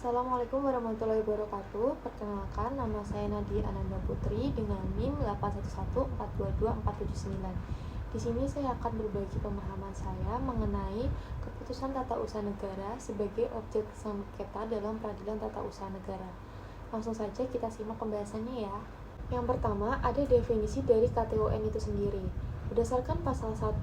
Assalamualaikum warahmatullahi wabarakatuh. Perkenalkan, nama saya Nadia Ananda Putri dengan NIM 811422479. Di sini saya akan berbagi pemahaman saya mengenai keputusan tata usaha negara sebagai objek sengketa dalam peradilan tata usaha negara. Langsung saja kita simak pembahasannya ya. Yang pertama, ada definisi dari KTUN itu sendiri. Berdasarkan pasal 1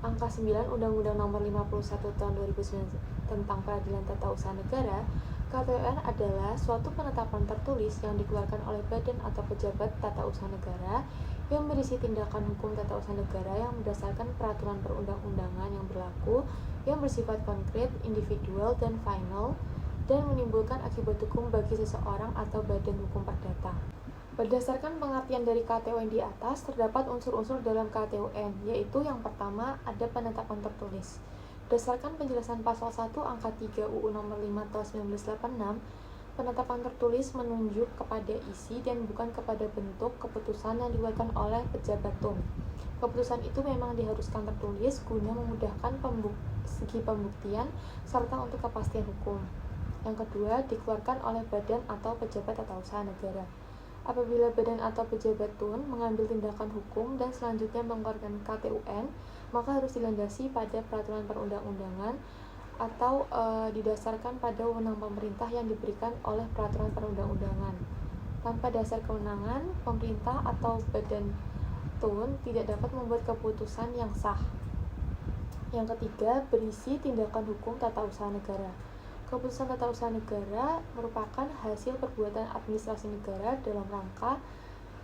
Angka 9 Undang-Undang Nomor 51 Tahun 2009 tentang Peradilan Tata Usaha Negara, KTUN adalah suatu penetapan tertulis yang dikeluarkan oleh badan atau pejabat tata usaha negara yang berisi tindakan hukum tata usaha negara yang berdasarkan peraturan perundang-undangan yang berlaku, yang bersifat konkret, individual, dan final, dan menimbulkan akibat hukum bagi seseorang atau badan hukum perdata. Berdasarkan pengertian dari KTUN di atas, terdapat unsur-unsur dalam KTUN, yaitu yang pertama, ada penetapan tertulis. Berdasarkan penjelasan pasal 1 angka 3 UU nomor 5 tahun 1986, penetapan tertulis menunjuk kepada isi dan bukan kepada bentuk keputusan yang dikeluarkan oleh pejabat TUN. Keputusan itu memang diharuskan tertulis guna memudahkan segi pembuktian serta untuk kepastian hukum. Yang kedua, dikeluarkan oleh badan atau pejabat tata usaha negara. Apabila badan atau pejabat TUN mengambil tindakan hukum dan selanjutnya mengeluarkan KTUN, maka harus dilandasi pada peraturan perundang-undangan atau didasarkan pada wewenang pemerintah yang diberikan oleh peraturan perundang-undangan. Tanpa dasar kewenangan, pemerintah atau badan TUN tidak dapat membuat keputusan yang sah. Yang ketiga, berisi tindakan hukum tata usaha negara. Keputusan tata usaha negara merupakan hasil perbuatan administrasi negara dalam rangka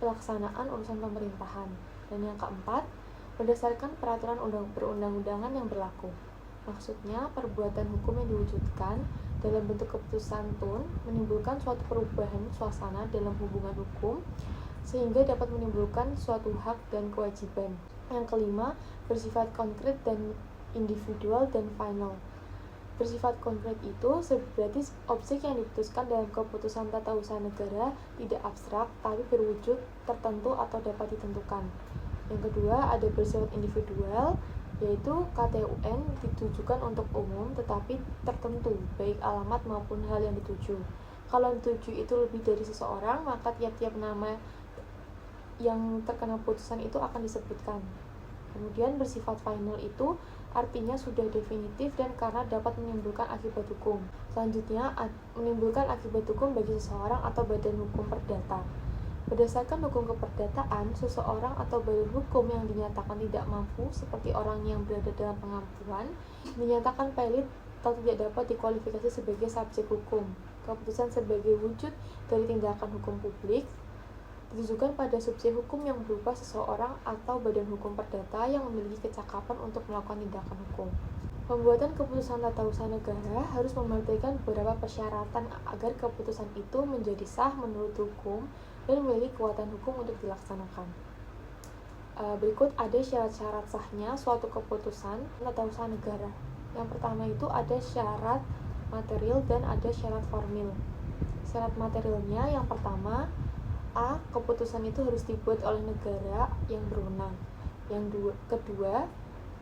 pelaksanaan urusan pemerintahan. Dan yang keempat, berdasarkan peraturan perundang-undangan yang berlaku. Maksudnya, perbuatan hukum yang diwujudkan dalam bentuk keputusan TUN menimbulkan suatu perubahan suasana dalam hubungan hukum sehingga dapat menimbulkan suatu hak dan kewajiban. Yang kelima, bersifat konkret dan individual dan final. Bersifat konkret itu berarti objek yang diputuskan dalam keputusan tata usaha negara tidak abstrak tapi berwujud tertentu atau dapat ditentukan. Yang kedua, ada bersifat individual, yaitu KTUN ditujukan untuk umum tetapi tertentu, baik alamat maupun hal yang dituju. Kalau yang dituju itu lebih dari seseorang, maka tiap-tiap nama yang terkena putusan itu akan disebutkan. Kemudian bersifat final itu artinya sudah definitif dan karena dapat menimbulkan akibat hukum. Selanjutnya, menimbulkan akibat hukum bagi seseorang atau badan hukum perdata. Berdasarkan hukum keperdataan, seseorang atau badan hukum yang dinyatakan tidak mampu, seperti orang yang berada dalam pengampuan, dinyatakan valid atau tidak dapat dikualifikasi sebagai subjek hukum. Keputusan sebagai wujud dari tindakan hukum publik ditujukan pada subjek hukum yang berupa seseorang atau badan hukum perdata yang memiliki kecakapan untuk melakukan tindakan hukum. Pembuatan keputusan tata usaha negara harus memperhatikan beberapa persyaratan agar keputusan itu menjadi sah menurut hukum dan memiliki kekuatan hukum untuk dilaksanakan. Berikut ada syarat-syarat sahnya suatu keputusan tata usaha negara. Yang pertama itu ada syarat material dan ada syarat formil. Syarat materialnya yang pertama, A. Keputusan itu harus dibuat oleh negara yang berwenang. Yang kedua,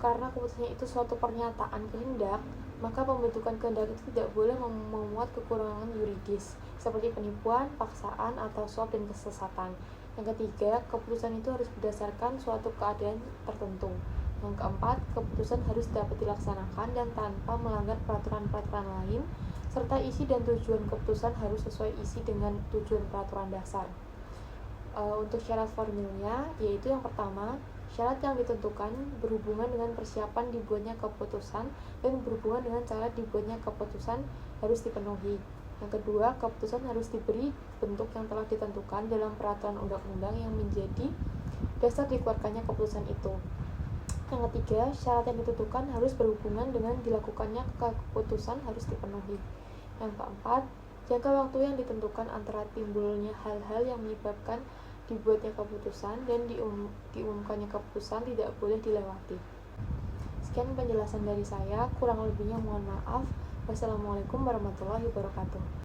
karena keputusannya itu suatu pernyataan kehendak, maka pembentukan kehendak itu tidak boleh memuat kekurangan yuridis, seperti penipuan, paksaan, atau suap dan kesesatan. Yang ketiga, keputusan itu harus berdasarkan suatu keadaan tertentu. Yang keempat, keputusan harus dapat dilaksanakan dan tanpa melanggar peraturan-peraturan lain, serta isi dan tujuan keputusan harus sesuai isi dengan tujuan peraturan dasar. Untuk syarat formilnya, yaitu yang pertama, syarat yang ditentukan berhubungan dengan persiapan dibuatnya keputusan dan berhubungan dengan cara dibuatnya keputusan harus dipenuhi. Yang kedua, keputusan harus diberi bentuk yang telah ditentukan dalam peraturan undang-undang yang menjadi dasar dikeluarkannya keputusan itu. Yang ketiga, syarat yang ditentukan harus berhubungan dengan dilakukannya keputusan harus dipenuhi. Yang keempat, jangka waktu yang ditentukan antara timbulnya hal-hal yang menyebabkan dibuatnya keputusan dan diumumkannya keputusan tidak boleh dilewati. Sekian penjelasan dari saya, kurang lebihnya mohon maaf. Wassalamualaikum warahmatullahi wabarakatuh.